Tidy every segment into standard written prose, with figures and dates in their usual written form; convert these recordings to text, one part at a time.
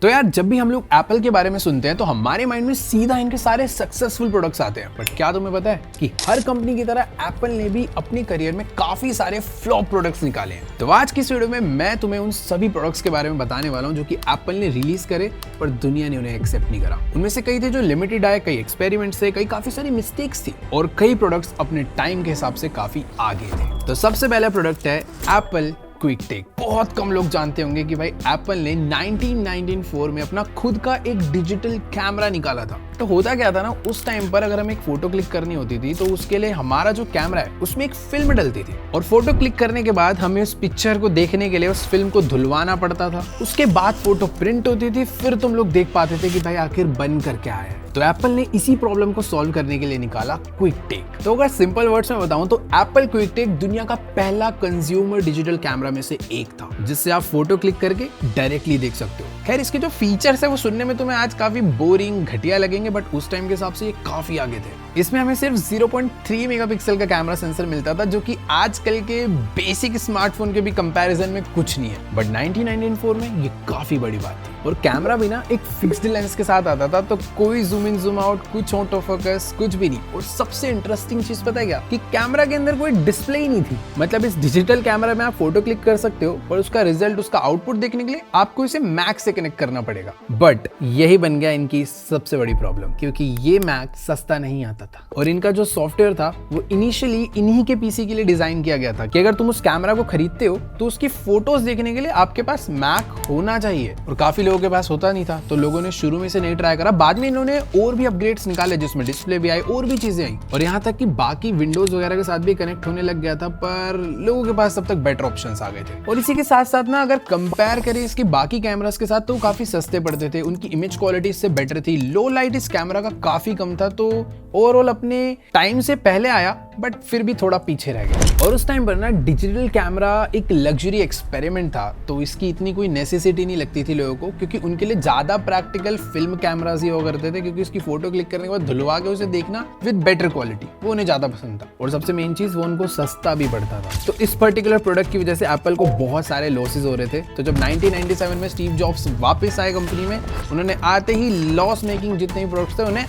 तो यार जब भी हम लोग एप्पल के बारे में सुनते हैं तो हमारे माइंड में सीधा इनके सारे सक्सेसफुल प्रोडक्ट्स आते हैं। बट क्या तुम्हें पता है कि हर कंपनी की तरह एप्पल ने भी अपने करियर में काफी सारे फ्लॉप प्रोडक्ट्स निकाले हैं। तो आज की इस वीडियो में मैं तुम्हें उन सभी प्रोडक्ट्स के बारे में बताने वाला हूं जो कि एप्पल ने रिलीज करे पर दुनिया ने उन्हें एक्सेप्ट नहीं करा। उनमें से कई थे जो लिमिटेड आए, कई एक्सपेरिमेंट्स थे, कई काफी सारी मिस्टेक्स थी और कई प्रोडक्ट्स अपने टाइम के हिसाब से काफी आगे थे। तो सबसे पहला प्रोडक्ट है एप्पल क्विक टेक। बहुत कम लोग जानते होंगे कि भाई एप्पल ने 1994 में अपना खुद का एक डिजिटल कैमरा निकाला था। तो होता क्या था ना, उस टाइम पर अगर हमें एक फोटो क्लिक करनी होती थी तो उसके लिए हमारा जो कैमरा है उसमें एक फिल्म डलती थी और फोटो क्लिक करने के बाद हमें उस पिक्चर को देखने के लिए उस फिल्म को धुलवाना पड़ता था। उसके बाद फोटो प्रिंट होती थी, फिर तुम लोग देख पाते थे कि भाई आखिर बन कर क्या आया। तो एप्पल ने इसी प्रॉब्लम को सॉल्व करने के लिए निकाला क्विक टेक। तो अगर सिंपल वर्ड्स में बताऊं तो एप्पल क्विक टेक दुनिया का पहला कंज्यूमर डिजिटल कैमरा में से एक था जिससे आप फोटो क्लिक करके डायरेक्टली देख सकते हो। खैर इसके जो फीचर्स है वो सुनने में तुम्हें आज काफी बोरिंग घटिया लगेंगे, बट उस टाइम के हिसाब से ये काफी आगे थे। इसमें हमें सिर्फ 0.3 मेगापिक्सल का कैमरा सेंसर मिलता था जो कि आजकल के बेसिक स्मार्टफोन के भी कंपैरिजन में कुछ नहीं है, बट 1994 में ये काफी बड़ी बात थी। और कैमरा भी ना एक फिक्स्ड लेंस के साथ आता था, तो कोई जूम इन जूम आउट, कुछ ऑटो फोकस, कुछ भी नहीं। और सबसे इंटरेस्टिंग चीज पता है क्या, कि कैमरा के अंदर कोई डिस्प्ले ही नहीं थी। मतलब इस डिजिटल कैमरा में आप फोटो क्लिक कर सकते हो पर उसका रिजल्ट, उसका आउटपुट देखने के लिए आपको इसे मैक से कनेक्ट करना पड़ेगा। बट यही बन गया इनकी सबसे बड़ी प्रॉब्लम, क्योंकि ये मैक सस्ता नहीं आता था और इनका जो सॉफ्टवेयर था वो इनिशियली इन्हीं के पीसी के लिए डिजाइन किया गया था कि अगर तुम उस कैमरा को खरीदते हो तो उसकी फोटोज देखने के लिए आपके पास मैक होना चाहिए। और काफी लोगों के पास होता नहीं था, तो लोगों ने शुरू में से नहीं ट्राई करा। बाद में इन्होंने और भी अपग्रेड्स निकाले जिसमें डिस्प्ले भी आई और भी चीजें आई और यहाँ तक कि बाकी विंडोज वगैरह के साथ भी कनेक्ट होने लग गया था, पर लोगों के पास तब तक बेटर ऑप्शंस आ गए थे। और इसी के साथ साथ ना अगर कंपेयर करें इसके बाकी कैमरास के साथ तो काफी सस्ते पड़ते थे, उनकी इमेज क्वालिटी इससे बेटर थी, लो लाइट इस कैमरा का काफी कम था। तो ओवरऑल अपने टाइम से पहले आया बट फिर भी थोड़ा पीछे रह गया। और उस टाइम पर ना डिजिटल कैमरा एक लग्जरी एक्सपेरिमेंट था, तो इसकी इतनी कोई नेसेसिटी नहीं लगती थी लोगों को, क्योंकि उनके लिए ज्यादा प्रैक्टिकल फिल्म कैमरास ही हुआ करते थे, क्योंकि इसकी फोटो क्लिक करने के बाद धुलवा के उसे देखना विद बेटर क्वालिटी वो उन्हें ज्यादा पसंद था। और सबसे मेन चीज वो उनको सस्ता भी पड़ता था। तो इस पर्टिकुलर प्रोडक्ट की वजह से एप्पल को बहुत सारे लॉसेस हो रहे थे। तो जब 1997 में स्टीव जॉब्स वापस आए कंपनी में, उन्होंने आते ही लॉस मेकिंग जितने भी प्रोडक्ट्स थे उन्हें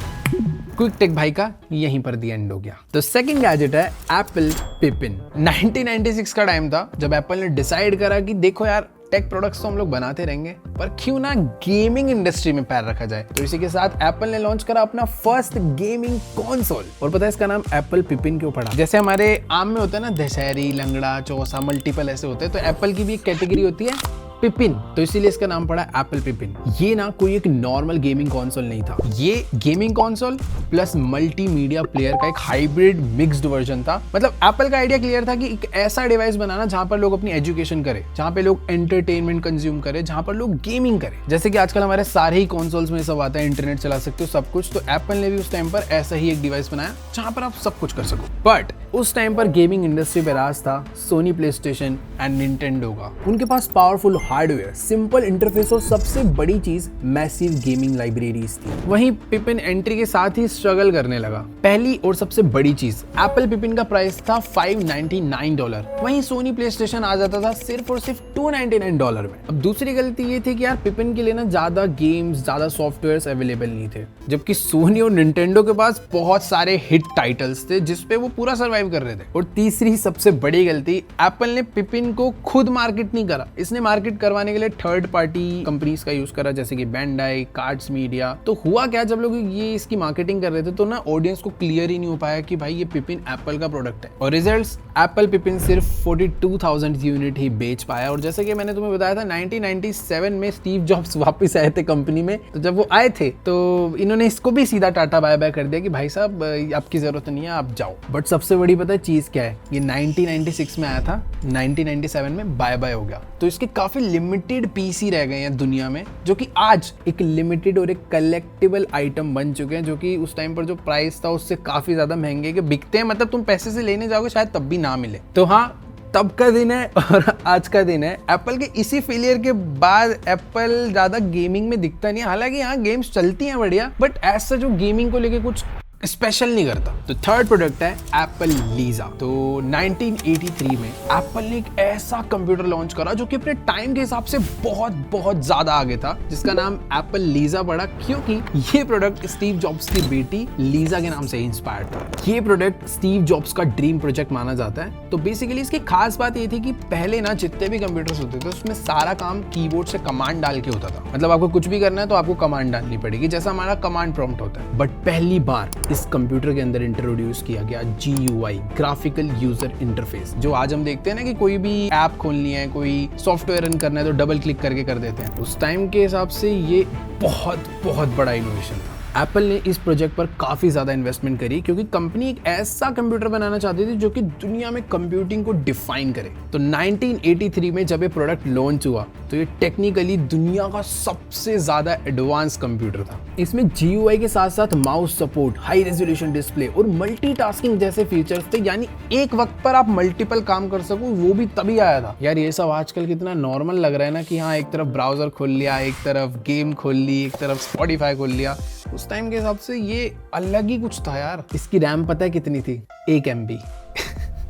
क्विक टेक भाई का यहीं पर दी एंड हो गया। तो सेकंड गैजेट है एप्पल पिपिन। 1996 का टाइम था जब एप्पल ने डिसाइड करा कि देखो यार टेक प्रोडक्ट्स तो हम लोग बनाते रहेंगे पर क्यों ना गेमिंग इंडस्ट्री में पैर रखा जाए। तो इसी के साथ एप्पल ने लॉन्च करा अपना फर्स्ट गेमिंग कंसोल। और पता है इसका नाम एप्पल पिपिन क्यों पड़ा? जैसे हमारे आम में होता है ना दशहरी, लंगड़ा, चौसा, मल्टीपल ऐसे होते हैं, तो एप्पल की भी एक कैटेगरी होती है पिपिन, तो इसीलिए इसका नाम पड़ा एप्पल पिपिन। ये ना कोई एक नॉर्मल गेमिंग कंसोल नहीं था, ये gaming console plus multimedia player का एक हाइब्रिड मिक्स्ड वर्जन था। मतलब एप्पल का आइडिया क्लियर था कि एक ऐसा डिवाइस बनाना जहां पर लोग अपनी एजुकेशन करें, जहां पे लोग एंटरटेनमेंट कंज्यूम करें, जहां पर लोग गेमिंग करें। जैसे कि आजकल हमारे सारे ही कंसोल्स में सब आता है, इंटरनेट चला सकते हो सब कुछ। तो एप्पल ने भी उस टाइम पर ऐसा ही एक डिवाइस बनाया जहां पर आप सब कुछ कर सको। बट उस टाइम पर गेमिंग इंडस्ट्री पे राज था सोनी प्लेस्टेशन एंड निंटेंडो का। उनके पास पावरफुल हार्डवेयर, सिंपल इंटरफेस और सबसे बड़ी चीज मैसिव गेमिंग लाइब्रेरीज थी। वहीं पिपिन एंट्री के साथ ही स्ट्रगल करने लगा। पहली और सबसे बड़ी चीज, एप्पल पिपिन का प्राइस था $599, वहीं सोनी प्लेस्टेशन आ जाता था सिर्फ और सिर्फ $299 में। अब दूसरी गलती ये थी कि यार पिपिन के लिए ना ज्यादा गेम्स, ज्यादा सॉफ्टवेयर अवेलेबल नहीं थे, जबकि सोनी और निंटेंडो के पास बहुत सारे हिट टाइटल्स थे जिसपे वो पूरा सर्वाइव कर रहे थे। और तीसरी सबसे बड़ी गलती, एप्पल ने पिपिन को खुद मार्केट नहीं करा, इसने मार्केट करवाने के लिए थर्ड पार्टी कंपनीज का यूज करा, जैसे कि बैंडाई, कार्ड्स मीडिया। तो हुआ क्या, जब लोग ये इसकी मार्केटिंग कर रहे थे तो ना ऑडियंस को क्लियर ही नहीं हो पाया कि भाई ये पिपिन एप्पल का प्रोडक्ट है। और रिजल्ट्स, एप्पल पिपिन सिर्फ 42,000 यूनिट ही बेच पाया। और जैसे कि मैंने तुम्हें बताया था 1997 में स्टीव जॉब्स वापस आए थे कंपनी में, तो जब वो आए थे तो इन्होंने इसको भी सीधा टाटा बाय बाय कर दिया कि भाई साहब आपकी जरूरत नहीं है, आप जाओ। बट सबसे बड़ी पता है चीज क्या है, ये 1996 में आया था, 1997 में बाय बाय हो गया। तो इसके काफी लिमिटेड पीसी रह गए हैं दुनिया में, जो कि आज एक लिमिटेड और एक कलेक्टिबल आइटम बन चुके हैं, जो कि उस टाइम पर जो प्राइस था उससे काफी ज्यादा महंगे के बिकते हैं। मतलब तुम पैसे से लेने जाओगे शायद तब भी ना मिले। तो हाँ, तब का दिन है और आज का दिन है। एप्पल के इसी फेलियर के बाद एप्पल ज्यादा गेमिंग में दिखता नहीं है। हालांकि यहाँ गेम्स चलती हैं बढ़िया, बट ऐसा जो गेमिंग को लेके कुछ स्पेशल नहीं करता। तो थर्ड प्रोडक्ट है एप्पल लीजा। तो 1983 में एप्पल ने एक ऐसा कंप्यूटर लॉन्च करा जो कि अपने टाइम के हिसाब से बहुत बहुत ज्यादा आगे था, जिसका नाम एप्पल लीजा पड़ा, क्योंकि ये प्रोडक्ट स्टीव जॉब्स की बेटी लीजा के नाम से इंस्पायर्ड था। ये प्रोडक्ट स्टीव जॉब्स का ड्रीम प्रोजेक्ट माना जाता है। तो बेसिकली इसकी खास बात ये थी कि पहले ना जितने भी कंप्यूटर्स होते थे उसमें सारा काम कीबोर्ड से कमांड डाल के होता था। मतलब आपको कुछ भी करना है तो आपको कमांड डालनी पड़ेगी, जैसा हमारा कमांड प्रॉम्प्ट होता है। बट पहली बार इस कंप्यूटर के अंदर इंट्रोड्यूस किया गया GUI, ग्राफिकल यूजर इंटरफेस। जो आज हम देखते हैं ना कि कोई भी ऐप खोलनी है, कोई सॉफ्टवेयर रन करना है तो डबल क्लिक करके कर देते हैं। उस टाइम के हिसाब से ये बहुत बहुत बड़ा इनोवेशन था। एप्पल ने इस प्रोजेक्ट पर काफी ज्यादा इन्वेस्टमेंट करी, क्योंकि कंपनी एक ऐसा कंप्यूटर बनाना चाहती थी जो कि दुनिया में कंप्यूटिंग को डिफाइन करे। तो 1983 में जब ये प्रोडक्ट लॉन्च हुआ तो ये टेक्निकली दुनिया का सबसे ज्यादा एडवांस कंप्यूटर था। इसमें GUI के साथ साथ mouse support, high resolution display और मल्टीटास्किंग जैसे फीचर्स थे, यानी एक वक्त पर आप मल्टीपल काम कर सको, वो भी तभी आया था। यार ये सब आजकल कितना नॉर्मल लग रहा है ना कि हाँ, एक तरफ ब्राउजर खोल लिया, एक तरफ गेम खोल ली, एक तरफ स्पॉटिफाई खोल लिया। उस टाइम के हिसाब से ये अलग ही कुछ था यार। इसकी रैम पता है कितनी थी? 1 MB।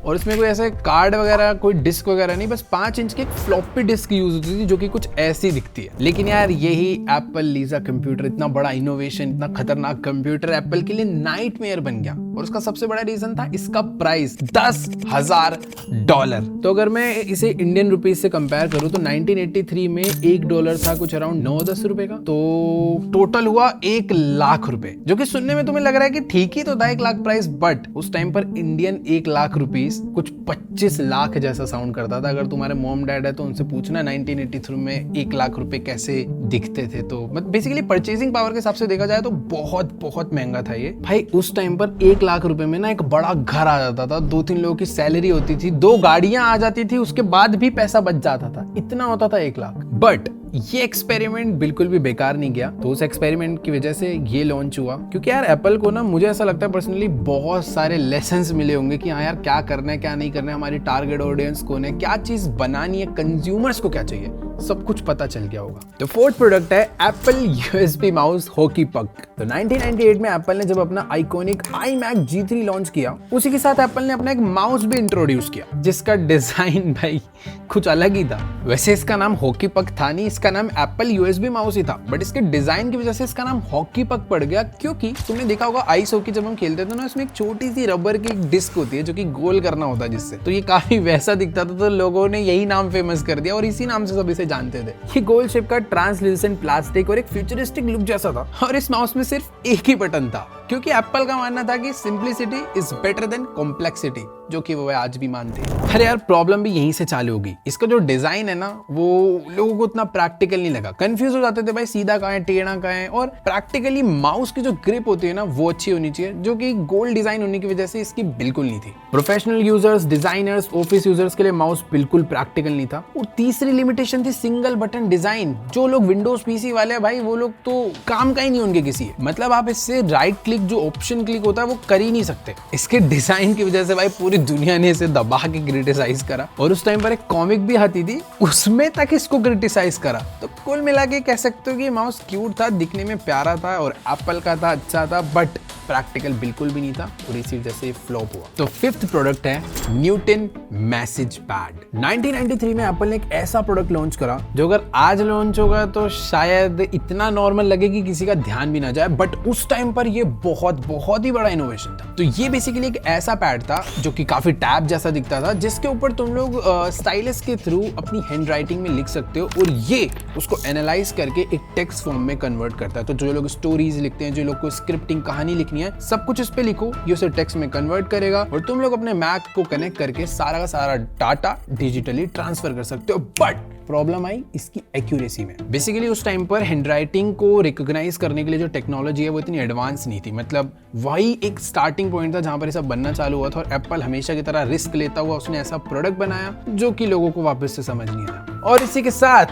और इसमें कोई ऐसे कार्ड वगैरह, कोई डिस्क वगैरह नहीं, बस 5 इंच की एक फ्लॉपी डिस्क यूज होती थी जो कि कुछ ऐसी दिखती है। लेकिन यार यही एप्पल लीजा कंप्यूटर, इतना बड़ा इनोवेशन, इतना खतरनाक कंप्यूटर एप्पल के लिए नाइटमेयर बन गया। और उसका सबसे बड़ा रीजन था इसका प्राइस $10,000। तो अगर मैं इसे इंडियन रुपीज से कंपेयर करूं तो 1983 में $1 था कुछ अराउंड 9-10 रुपए का। तो टोटल हुआ 1 लाख रुपए, जो कि सुनने में तुम्हें लग रहा है कि ठीक ही तो था 1 लाख प्राइस, बट उस टाइम पर इंडियन 1 लाख रुपीज कुछ 25 लाख जैसा साउंड करता था। अगर तुम्हारे मॉम डैड है तो उनसे पूछना 1983 में 1 लाख रुपए कैसे दिखते थे। तो बेसिकली परचेजिंग पावर के हिसाब से देखा जाए तो बहुत बहुत महंगा था ये। भाई उस टाइम पर 1 लाख रुपए में ना एक बड़ा घर आ जाता था, 2-3 लोगों की सैलरी होती थी, 2 गाड़ियां आ जाती थी, उसके बाद भी पैसा बच जाता था। इतना होता था 1 लाख। बट ये एक्सपेरिमेंट बिल्कुल भी बेकार नहीं गया। तो उस एक्सपेरिमेंट की वजह से ये लॉन्च हुआ, क्योंकि यार एप्पल को ना, मुझे ऐसा लगता है पर्सनली, बहुत सारे लेसन्स मिले होंगे कि हाँ यार क्या करना है, क्या नहीं करना है, हमारी टारगेट ऑडियंस कौन है, क्या चीज बनानी है, कंज्यूमर्स को क्या चाहिए, सब कुछ पता चल गया होगा। तो फोर्थ प्रोडक्ट है एप्पल USB माउस हॉकी पक। तो 1998 में एप्पल ने जब अपना आइकॉनिक iMac G3 लॉन्च किया, उसी के साथ एप्पल ने अपना एक माउस भी इंट्रोड्यूस किया, जिसका डिजाइन भाई कुछ अलग ही था। वैसे इसका नाम हॉकी पक था नहीं, इसका नाम एप्पल USB माउस ही था, बट इसके डिजाइन की वजह से इसका नाम हॉकी पक पड़ गया। क्योंकि तुमने देखा होगा आइस हॉकी जब हम खेलते थे ना, इसमें एक छोटी सी रबर की डिस्क होती है जो कि गोल करना होता है जिससे, तो ये काफी वैसा दिखता था, तो लोगों ने यही नाम फेमस कर दिया और इसी नाम से सब इसे जानते थे। ये गोल शेप का ट्रांसल्यूसेंट प्लास्टिक और एक फ्यूचरिस्टिक लुक जैसा था, और इस माउस में सिर्फ एक ही बटन था, क्योंकि एप्पल का मानना था कि simplicity is better than complexity, जो कि वो आज भी मानते हैं। अरे यार प्रॉब्लम भी यहीं से चालू होगी। इसका जो डिजाइन है ना, वो लोगों को उतना प्रैक्टिकल नहीं लगा, कंफ्यूज हो जाते थे भाई सीधा कहाँ है, टेढ़ा कहाँ है। और प्रैक्टिकली माउस की जो ग्रिप होती है ना, वो अच्छी होनी चाहिए, जो कि गोल डिजाइन होने की वजह से इसकी बिल्कुल नहीं थी। Professional users, designers, office users के लिए माउस बिल्कुल प्रैक्टिकल नहीं था। और तीसरी लिमिटेशन थी सिंगल बटन डिजाइन। जो लोग विंडोज पीसी वाले हैं भाई, वो लोग तो काम का ही नहीं उनके किसी, मतलब आप इससे राइट क्लिक, जो ऑप्शन क्लिक होता है, वो कर ही नहीं सकते। इसके डिजाइन की वजह से भाई पूरी दुनिया ने इसे दबा के क्रिटिसाइज करा, और उस टाइम पर एक कॉमिक भी आती थी, उसमें तक इसको क्रिटिसाइज करा। तो कुल मिला के कह सकते हो कि माउस क्यूट था, दिखने में प्यारा था और एप्पल का था, अच्छा था, बट प्रैक्टिकल बिल्कुल भी नहीं था, और इसी वजह से फ्लॉप हुआ। तो फिफ्थ प्रोडक्ट है न्यूटन मैसेज पैड। 1993 में एप्पल ने एक ऐसा प्रोडक्ट लॉन्च करा जो अगर आज लॉन्च होगा तो शायद इतना नॉर्मल लगे कि किसी का ध्यान भी ना जाए, बट उस टाइम पर ये बहुत बहुत ही बड़ा इनोवेशन था। तो ये बेसिकली एक ऐसा पैड था जो कि काफी टैब जैसा दिखता था, जिसके ऊपर तुम लोग स्टाइलस के थ्रू अपनी हैंड राइटिंग में लिख सकते हो, और ये उसको एनालाइज करके एक टेक्स्ट फॉर्म में कन्वर्ट करता है। तो जो लोग स्टोरीज लिखते हैं, जो लोग को स्क्रिप्टिंग, कहानी लिखनी है, सब कुछ इस पे लिखो, ये उसे टेक्स्ट में कन्वर्ट करेगा, और तुम लोग अपने मैक को कनेक्ट करके सारा का सारा डाटा डिजिटली ट्रांसफर कर सकते हो। बट प्रॉब्लम आई इसकी एक्यूरेसी में। बेसिकली उस टाइम पर हैंडराइटिंग को रिकॉग्नाइज करने के लिए जो टेक्नोलॉजी है वो इतनी एडवांस नहीं थी, मतलब वही एक स्टार्टिंग पॉइंट था जहां पर ये सब बनना चालू हुआ था, और एप्पल हमेशा की तरह रिस्क लेता हुआ उसने ऐसा प्रोडक्ट बनाया जो कि लोगों को वापस से समझ नहीं आया। और इसी के साथ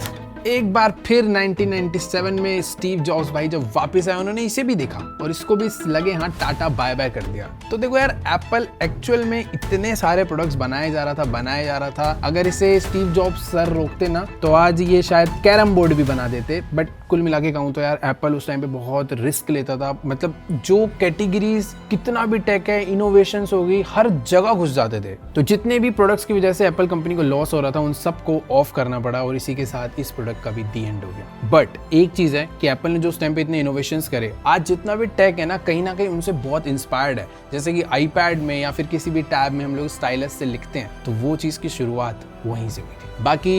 एक बार फिर 1997 में स्टीव जॉब्स भाई जब वापस आए उन्होंने इसे भी देखा और इसको भी लगे हाँ टाटा बाय बाय कर दिया। तो देखो यार एप्पल एक्चुअल में इतने सारे प्रोडक्ट्स बनाया जा रहा था, अगर इसे स्टीव जॉब्स सर रोकते ना तो आज ये शायद कैरम बोर्ड भी बना देते। बट कुल मिला के कहूँ तो यार एप्पल उस टाइम पे बहुत रिस्क लेता था, मतलब जो कैटेगरीज कितना भी टेक है, इनोवेशंस हो गई, हर जगह घुस जाते थे। तो जितने भी प्रोडक्ट्स की वजह से एप्पल कंपनी को लॉस हो रहा था उन सबको ऑफ करना पड़ा और इसी के साथ इस प्रोडक्ट का भी दी एंड हो गया। बट एक चीज है कि एप्पल ने जो उस टाइम पे इतने इनोवेशंस करे, आज जितना भी टेक है ना कहीं उनसे बहुत इंस्पायर्ड है। जैसे कि आईपैड में या फिर किसी भी टैब में हम लोग स्टाइलस से लिखते हैं, तो वो चीज की शुरुआत वहीं से हुई थी। बाकी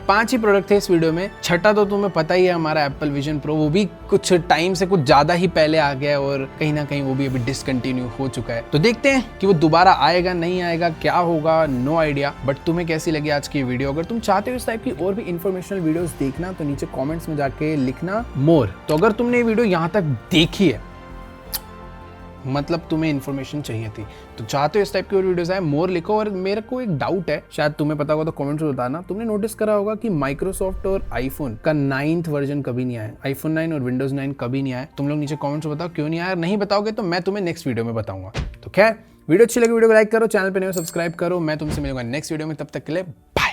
5 ही प्रोडक्ट थे इस वीडियो में। छठा तो तुम्हें पता ही है हमारा एप्पल विजन प्रो, वो भी कुछ टाइम से कुछ ज्यादा ही पहले आ गया और कहीं ना कहीं वो भी अभी डिसकंटिन्यू हो चुका है। तो देखते हैं कि वो दोबारा आएगा नहीं आएगा, क्या होगा, नो आइडिया। बट तुम्हें कैसी लगी आज की वीडियो? अगर तुम चाहते हो इस टाइप की और भी इन्फॉर्मेशनल वीडियोस देखना तो नीचे कमेंट्स में जाके लिखना मोर। तो अगर तुमने ये वीडियो यहाँ तक देखी है मतलब तुम्हें इन्फॉर्मेशन चाहिए थी, तो चाहते हो इस टाइप की और वीडियोस आए, मोर लिखो। और मेरे को एक डाउट है, शायद तुम्हें पता होगा तो कमेंट्स में बताना, तुमने नोटिस करा होगा कि माइक्रोसॉफ्ट और आईफोन का 9th वर्जन कभी नहीं आया, आईफोन 9 और विंडोज 9 कभी नहीं आया। तुम लोग नीचे कमेंट्स में बताओ क्यों नहीं आया। नहीं बताओगे तो मैं तुम्हें नेक्स्ट वीडियो में बताऊंगा। तो खैर वीडियो अच्छी लगी वीडियो को लाइक करो, चैनल पे नए हो सब्सक्राइब करो। मैं तुमसे मिलूंगा नेक्स्ट वीडियो में, तब तक के लिए बाय।